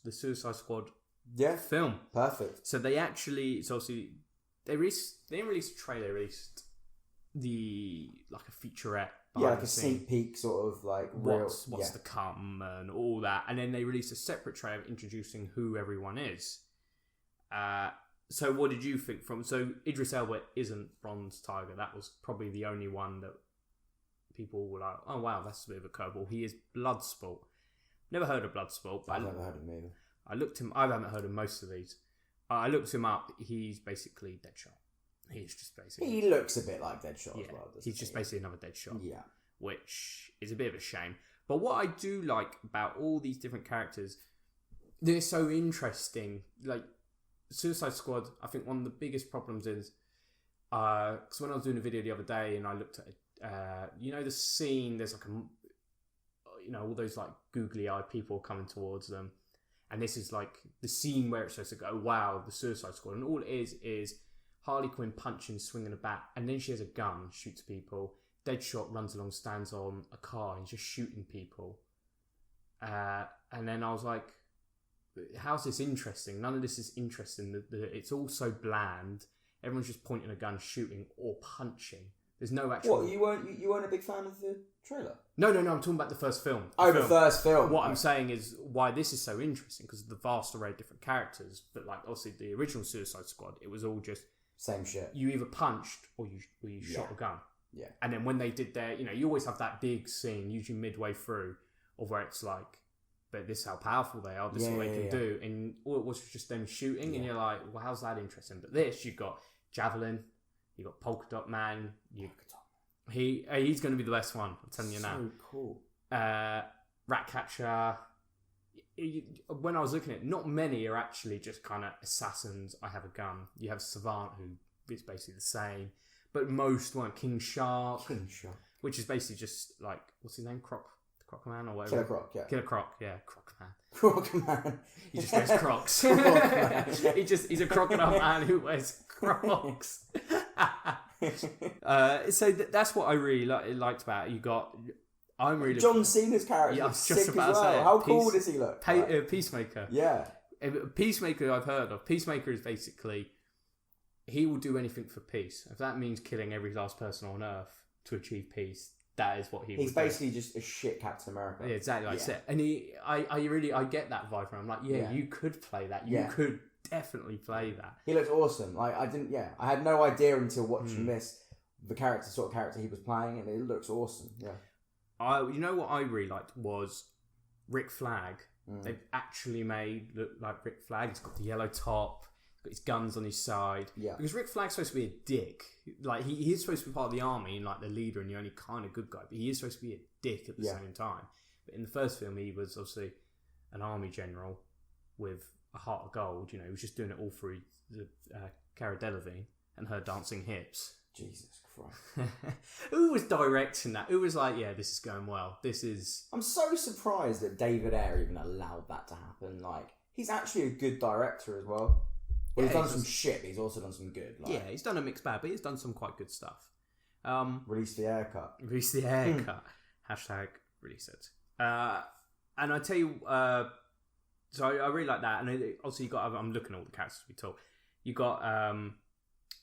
the Suicide Squad Yeah. film. Perfect. So they actually, it's obviously, they didn't release a trailer, they released like a featurette. Yeah, like a sneak peek, sort of like what's to come and all that. And then they released a separate trailer introducing who everyone is. So what did you think so Idris Elba isn't Bronze Tiger. That was probably the only one that people were like, oh wow, that's a bit of a curveball. He is Bloodsport. Never heard of Bloodsport. But I've never heard of him either. I haven't heard of most of these. I looked him up. He's basically Deadshot. He's just basically... He looks a bit like Deadshot as well. He's just basically another Deadshot. Yeah. Which is a bit of a shame. But what I do like about all these different characters, they're so interesting. Like, Suicide Squad, I think one of the biggest problems is... Because when I was doing a video the other day and I looked at... the scene, there's like all those like googly-eyed people coming towards them. And this is like the scene where it's supposed to go, wow, the Suicide Squad. And all it is Harley Quinn punching, swinging a bat, and then she has a gun, shoots people. Deadshot runs along, stands on a car, and just shooting people. And then I was like, how's this interesting? None of this is interesting. It's all so bland. Everyone's just pointing a gun, shooting, or punching. There's no actual... What, you weren't a big fan of the trailer? No, I'm talking about the first film. The first film. What I'm saying is why this is so interesting, because of the vast array of different characters. But like, obviously, the original Suicide Squad, it was all just... Same shit. You either punched or you shot a gun. Yeah. And then when they did their... you always have that big scene, usually midway through, of where it's like, but this is how powerful they are, this is what they can do. And all it was just them shooting, and you're like, well, how's that interesting? But this, you've got Javelin, you've got Polka Dot Man, he's going to be the best one, I'm telling you now. So cool. Ratcatcher. When I was looking at it, not many are actually just kind of assassins, I have a gun. You have Savant, who is basically the same. But most weren't. King Shark. Which is basically just like, what's his name? Croc Man or whatever? Killer Croc, yeah. Killer Croc, yeah. Croc Man. Croc Man. He just wears Crocs. He's a crocodile man who wears Crocs. So that's what I really liked about it. I'm really... John Cena's character. Yeah, I was just sick about as to well. say it. How cool does he look? Peacemaker. Yeah. Peacemaker I've heard of. Peacemaker is basically... He will do anything for peace. If that means killing every last person on Earth to achieve peace, that is what he would do. He's basically just a shit Captain America. Yeah, exactly like I said. And I get that vibe from him. I'm like, you could play that. You could definitely play that. He looks awesome. Like, I had no idea until watching this, the sort of character he was playing, and it looks awesome. Yeah. You know what I really liked was Rick Flag. They've actually made look like Rick Flag. He's got the yellow top, got his guns on his side. Yeah. Because Rick Flag's supposed to be a dick. Like, he is supposed to be part of the army and like the leader and the only kind of good guy, but he is supposed to be a dick at the same time. But in the first film, he was obviously an army general with a heart of gold. He was just doing it all through Cara Delevingne and her dancing hips. Jesus Christ. Who was directing that? Who was like, yeah, this is going well. I'm so surprised that David Ayer even allowed that to happen. Like, he's actually a good director as well. Well, he's done some shit, but he's also done some good. Like, he's done a mixed bag, but he's done some quite good stuff. Release the haircut. Release the haircut. Hashtag release it. And I tell you, so I really like that. And also I'm looking at all the characters we talk. You got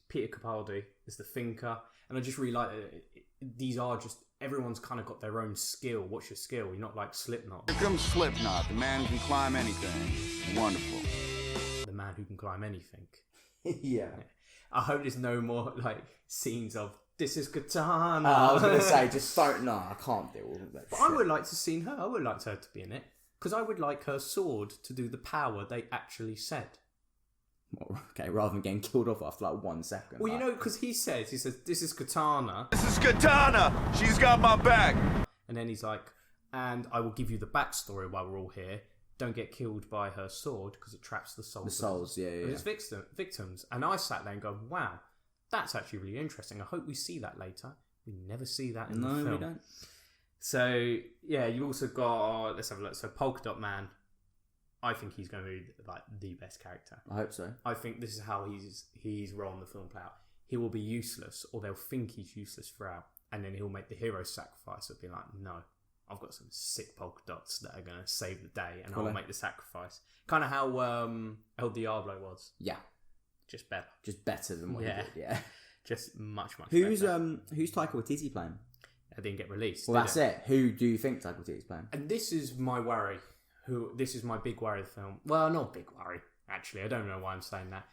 Peter Capaldi as the thinker, and I just really like it. These are just, everyone's kind of got their own skill. What's your skill? You're not like Slipknot. Here comes Slipknot, the man who can climb anything. Wonderful. The man who can climb anything. Yeah. I hope there's no more like scenes of this is Katana. I was going to say, just don't. No, I can't deal with that. But shit. I would like to see her. I would like her to be in it because I would like her sword to do the power they actually said. Okay, rather than getting killed off after like 1 second. Well, because he says, this is Katana. This is Katana! She's got my back! And then he's like, and I will give you the backstory while we're all here. Don't get killed by her sword because it traps the souls. Of its victims. And I sat there and go, wow, that's actually really interesting. I hope we see that later. We never see that in the film. No, we don't. So, yeah, you also got, let's have a look. So, Polka Dot Man. I think he's going to be like the best character. I hope so. I think this is how he's rolling the film play out. He will be useless, or they'll think he's useless throughout, and then he'll make the hero sacrifice of being like, no, I've got some sick polka dots that are going to save the day, and Cool. I'll make the sacrifice. Kind of how El Diablo was. Yeah. Just better. Just better than what Yeah. he did, yeah. Just much better. Who's Taika Waititi playing? I didn't get released. Well, did that's it. Who do you think Taika Waititi's playing? And this is my worry. This is my big worry of the film. Well, not big worry, actually. I don't know why I'm saying that.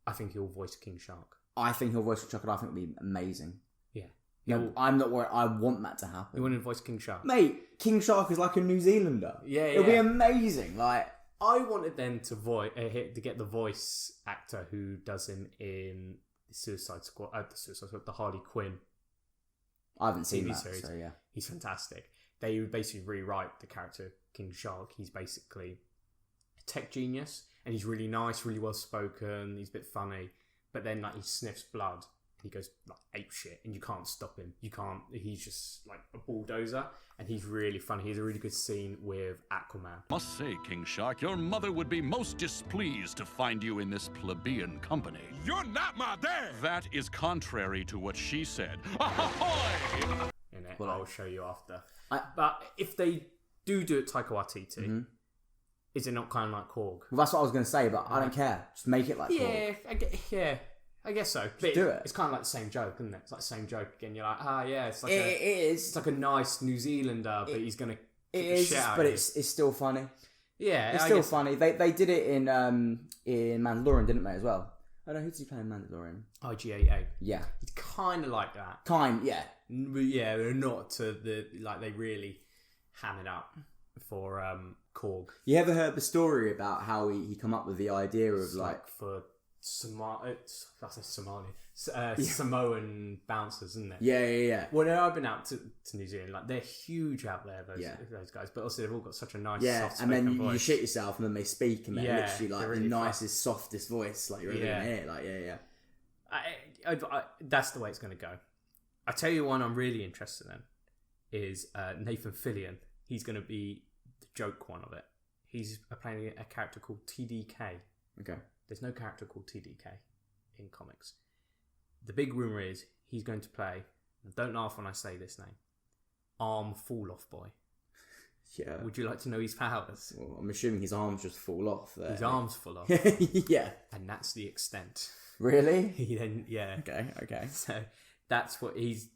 I think he'll voice King Shark. I think he'll voice Chuck, and I think it'll be amazing. Yeah. No, I'm not worried. I want that to happen. You want to voice King Shark? Mate, King Shark is like a New Zealander. Yeah, It'll be amazing. Like, I wanted them to get the voice actor who does him in Suicide Squad, the Harley Quinn. I haven't seen TV that, series. so yeah. He's fantastic. They basically rewrite the character King Shark. He's basically a tech genius, and he's really nice, really well spoken. He's a bit funny, but then like he sniffs blood, and he goes like ape shit, and you can't stop him. You can't. He's just like a bulldozer, and he's really funny. He has a really good scene with Aquaman. Must say, King Shark, your mother would be most displeased to find you in this plebeian company. You're not my dad! That is contrary to what she said. Ahoy! In it, Well, I'll show you after. I- But if they do it Taika Waititi, is it not kind of like Korg? Well, that's what I was going to say, but I don't care. Just make it like Korg. I guess so. But do it. It's kind of like the same joke, isn't it? It's like the same joke again. You're like, it's like It is. it's like a nice New Zealander, but he's gonna. It kick the is, shit out but of you. it's still funny. Yeah, It's I still guess- funny. They did it in Mandalorian, didn't they, as well? I don't know, who's he playing Mandalorian? IGAA. Yeah. It's kind of like that. Yeah. But yeah, they're not to the like they really ham it up for Korg. You ever heard the story about how he come up with the idea of It's like for Samoan bouncers, isn't it? yeah. Well, I've been out to New Zealand. Like they're huge out there, those guys. But also they've all got such a nice, Yeah, soft and then spoken you voice. shit yourself, and then they speak, and they're Yeah, literally like they're the really nicest, softest voice, like you're ever gonna hear. Like I, that's the way it's going to go. I tell you one I'm really interested in is Nathan Fillion. He's going to be the joke one of it. He's playing a character called TDK. Okay. There's no character called TDK in comics. The big rumour is he's going to play, and don't laugh when I say this name, Arm Fall Off Boy. Yeah. Would you like to know his powers? Well, I'm assuming his arms just fall off there. His arms fall off, Yeah. and that's the extent. Really? He then, yeah. Okay. So that's what he's.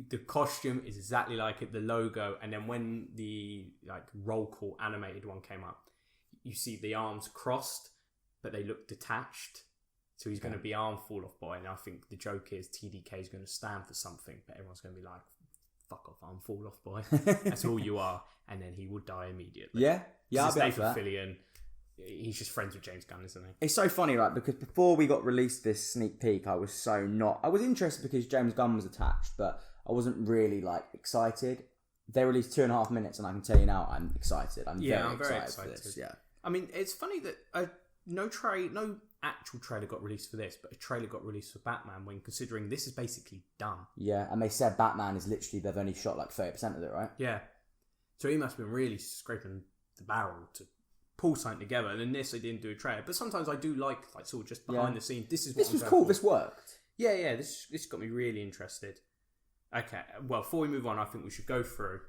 The costume is exactly like it, the logo, and then when the like roll call animated one came up, you see the arms crossed, but they look detached. So he's going to be Arm Fall Off Boy, and I think the joke is TDK is going to stand for something, but everyone's going to be like, "Fuck off, Arm Fall Off Boy." That's all you are, and then he would die immediately. Yeah. Yeah, I'll It's be up Nathan for that. Fillion. He's just friends with James Gunn, isn't he? It's so funny, right? Because before we got released this sneak peek, I was interested because James Gunn was attached, but I wasn't really like excited. They released 2.5 minutes, and I can tell you now, I'm excited. I'm very excited for this. Yeah. I mean, it's funny that no actual trailer got released for this, but a trailer got released for Batman. When considering this is basically done. Yeah, and they said Batman is literally they've only shot like 30% of it, right? Yeah, so he must have been really scraping the barrel to pull something together. And in this, they didn't do a trailer, but sometimes I do like sort of just behind the scenes. This was cool. This worked. Yeah. This got me really interested. Okay, well, before we move on, I think we should go through.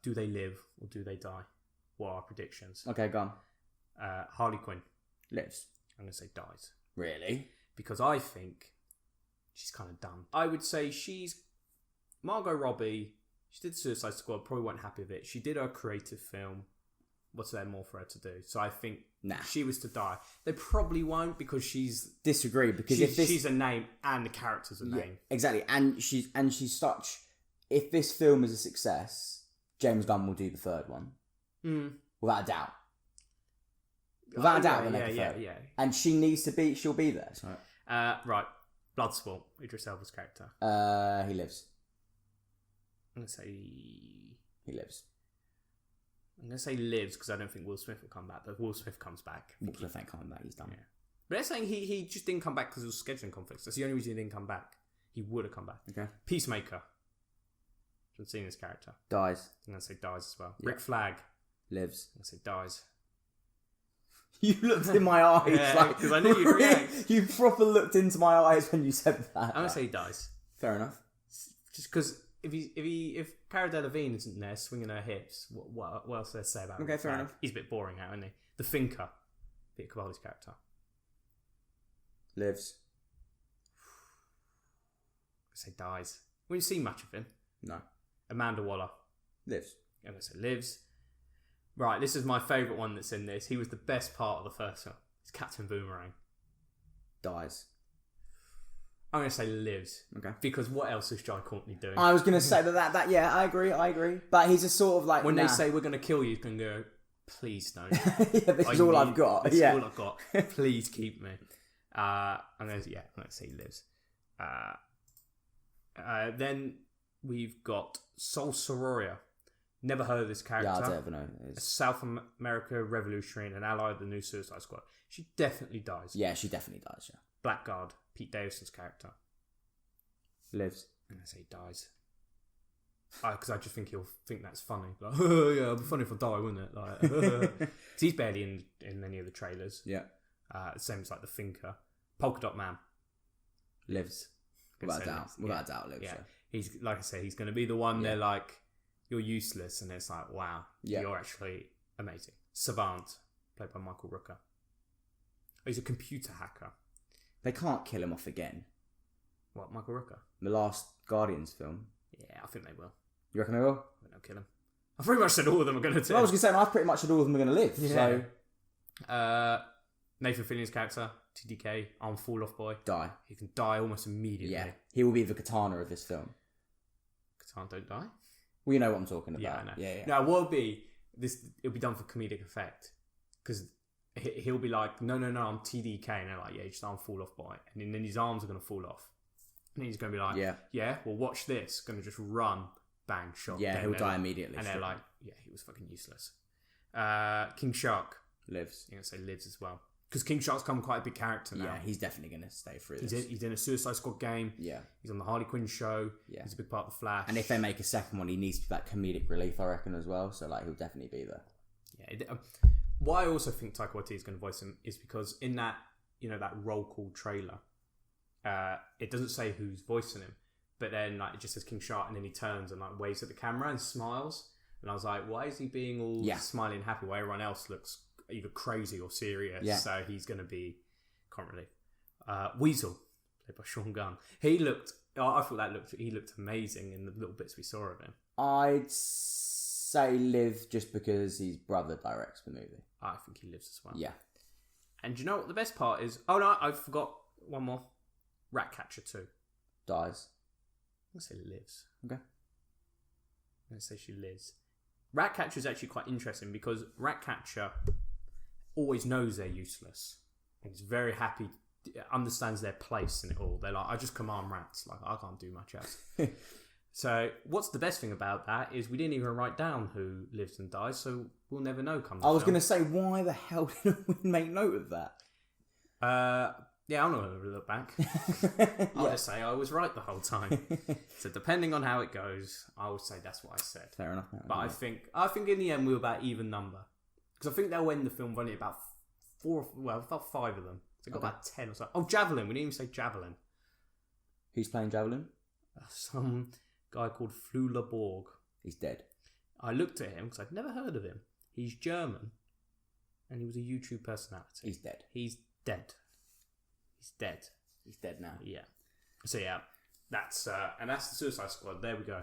Do they live or do they die? What are our predictions? Okay, gone. Harley Quinn. Lives. I'm going to say dies. Really? Because I think she's kind of done. I would say she's Margot Robbie. She did Suicide Squad. Probably weren't happy with it. She did her creative film. What's there more for her to do? So I think if she was to die, they probably won't because she's disagree because she's a name and the character's a name. Exactly, and she's such. If this film is a success, James Gunn will do the third one, without a doubt. Without a doubt, they'll make a third. Yeah. And she needs to be. She'll be there. So. Right, Bloodsport. Idris Elba's character. He lives. I'm gonna say he lives. I'm gonna say lives because I don't think Will Smith will come back. But Will Smith comes back. Will Smith ain't coming back. He's done. Yeah. But they're saying he just didn't come back because of scheduling conflicts. That's the only reason he didn't come back. He would have come back. Okay. Peacemaker. I've seen this character. Dies. I'm gonna say dies as well. Yeah. Rick Flag. Lives. I'm gonna say dies. You looked in my eyes because I knew you'd react. You proper looked into my eyes when you said that. I'm gonna say he dies. Fair enough. Just because if Cara Delevingne isn't there swinging her hips, what else do they say about him? Okay, fair enough. He's a bit boring now, isn't he? The Thinker, Peter Capaldi's character, Lives. I say dies. We didn't see much of him. No. Amanda Waller, Lives. I'm gonna say lives. Right, this is my favourite one that's in this. He was the best part of the first one. It's Captain Boomerang. Dies. I'm going to say lives. Okay. Because what else is Jai Courtney doing? I was going to say that, yeah, I agree. But he's a sort of like... When they say we're going to kill you, he's going to go, please don't. Yeah, this is all I've got. This is all I've got. Please keep me. I'm going to say lives. Then we've got Sol Sororia. Never heard of this character. Yeah, I don't know. A South America revolutionary and an ally of the new Suicide Squad. She definitely dies. Yeah, she definitely dies, yeah. Blackguard, Pete Davidson's character. Lives. I'm going to say dies. Because I just think he'll think that's funny. Like, oh, yeah, it'd be funny if I die, wouldn't it? Like, 'cause he's barely in any of the trailers. Yeah. Same as like the Thinker. Polka Dot Man. Lives. Without a doubt, lives. Yeah. Yeah. He's, like I say, he's going to be the one they're like, you're useless. And it's like, wow, you're actually amazing. Savant, played by Michael Rooker. He's a computer hacker. They can't kill him off again. What, Michael Rooker? The last Guardians film. Yeah, I think they will. You reckon they will? I think they'll kill him. I pretty much said all of them are going to do. Well, I was going to say, I pretty much said all of them are going to live. Yeah. So Nathan Fillion's character, TDK, Arm Fall Off Boy. die. He can die almost immediately. Yeah. He will be the katana of this film. Katana don't die? Well, you know what I'm talking about. Yeah, I know. Yeah. No, it will be this. It'll be done for comedic effect because he'll be like, no, I'm TDK, and they're like, yeah, just Arm Fall Off Boy, and then his arms are going to fall off, and he's going to be like, yeah, well, watch this. Going to just run, bang, shot. Yeah, dead. he'll die immediately. And they're like, yeah, he was fucking useless. King Shark lives. You're going to say lives as well. Because King Shark's become quite a big character now. Yeah, he's definitely going to stay through this. He's in a Suicide Squad game. Yeah. He's on the Harley Quinn show. Yeah. He's a big part of the Flash. And if they make a second one, he needs to be that comedic relief, I reckon, as well. So, like, he'll definitely be there. Yeah. Why I also think Taika Waititi is going to voice him is because in that, that roll call trailer, it doesn't say who's voicing him, but then like it just says King Shark, and then he turns and like waves at the camera and smiles. And I was like, why is he being all smiling and happy while everyone else looks either crazy or serious? Yeah. So he's going to be comic relief. Weasel, played by Sean Gunn. I thought he looked amazing in the little bits we saw of him. I'd say live just because his brother directs the movie. I think he lives as well. Yeah. And do you know what the best part is? Oh no, I forgot one more. Ratcatcher 2. Dies. I'm going to say lives. Okay. I'm going to say she lives. Ratcatcher is actually quite interesting because Ratcatcher always knows they're useless. And he's very happy, understands their place in it all. They're like, I just command rats. Like, I can't do much else. So, what's the best thing about that is we didn't even write down who lives and dies, so we'll never know. I was going to say, why the hell didn't we make note of that? Yeah, I'm not going to look back. I'll just say I was right the whole time. So depending on how it goes, I would say that's what I said. Fair enough. But I think in the end we were about even number. Because I think they'll end the film running about about 5 of them. So got about 10 or so. Oh, Javelin. We didn't even say Javelin. Who's playing Javelin? Some guy called Flula Borg. He's dead. I looked at him because I'd never heard of him. He's German. And he was a YouTube personality. He's dead. He's dead. He's dead. He's dead now. Yeah. So yeah, that's the Suicide Squad. There we go.